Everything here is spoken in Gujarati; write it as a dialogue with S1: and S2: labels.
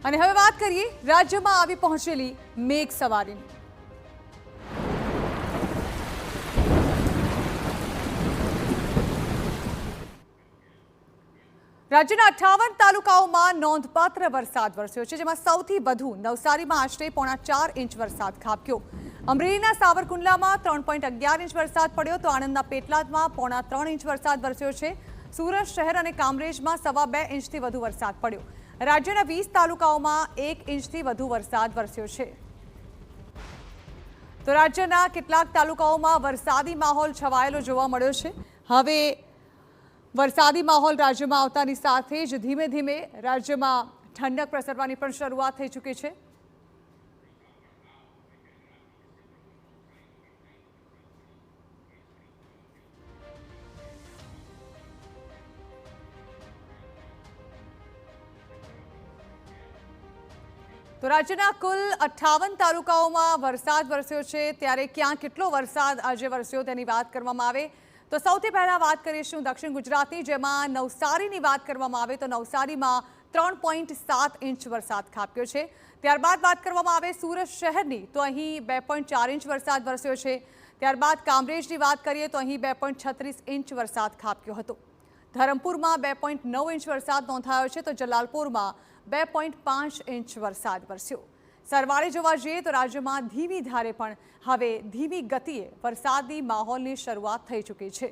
S1: અને હવે વાત કરીએ રાજ્યમાં આવી પહોંચેલી મેઘ સવારીની। રાજ્યના 58 તાલુકાઓમાં નોંધપાત્ર વરસાદ વરસ્યો છે, જેમાં સૌથી વધુ નવસારીમાં આશરે 4.5 ઇંચ વરસાદ ખાબક્યો। અમરેલીના સાવરકુંડલામાં 3.11 ઇંચ વરસાદ પડ્યો તો આણંદના પેટલાદમાં 3.5 ઇંચ વરસાદ વરસ્યો છે। સુરત શહેર અને કામરેજમાં 2.25 ઇંચથી વધુ વરસાદ પડ્યો। રાજ્યના 20 તાલુકાઓમાં 1 ઇંચથી વધુ વરસાદ વરસ્યો છે। તો રાજ્યના કેટલાક તાલુકાઓમાં વરસાદી માહોલ છવાયેલો જોવા મળ્યો છે। હવે વરસાદી માહોલ રાજ્યમાં આવતાની સાથે જ ધીમે ધીમે રાજ્યમાં ઠંડક પ્રસરવાની પણ શરૂઆત થઈ ચૂકી છે। તો રાજ્યના કુલ 58 તાલુકાઓમાં વરસાદ વરસ્યો છે, ત્યારે ક્યાં કેટલો વરસાદ આજે વરસ્યો તેની વાત કરવામાં આવે તો સૌથી પહેલા વાત કરીશું દક્ષિણ ગુજરાતની, જેમાં નવસારીની વાત કરવામાં આવે તો નવસારીમાં 3.7 ઇંચ વરસાદ ખાબક્યો છે। ત્યારબાદ વાત કરવામાં આવે સુરત શહેરની તો અહીં 2.4 ઇંચ વરસાદ વરસ્યો છે। ત્યારબાદ કામરેજની વાત કરીએ તો અહીં 2.36 ઇંચ વરસાદ ખાબક્યો હતો। ધરમપુરમાં 2.9 ઇંચ વરસાદ નોંધાયો છે તો જલાલપુરમાં 2.5 ઇંચ વરસાદ વરસ્યો। સરવાળે જોવા જઈએ તો રાજ્યમાં ધીમી ધારે પણ હવે ધીમી ગતિએ વરસાદી માહોલની શરૂઆત થઈ ચૂકી છે।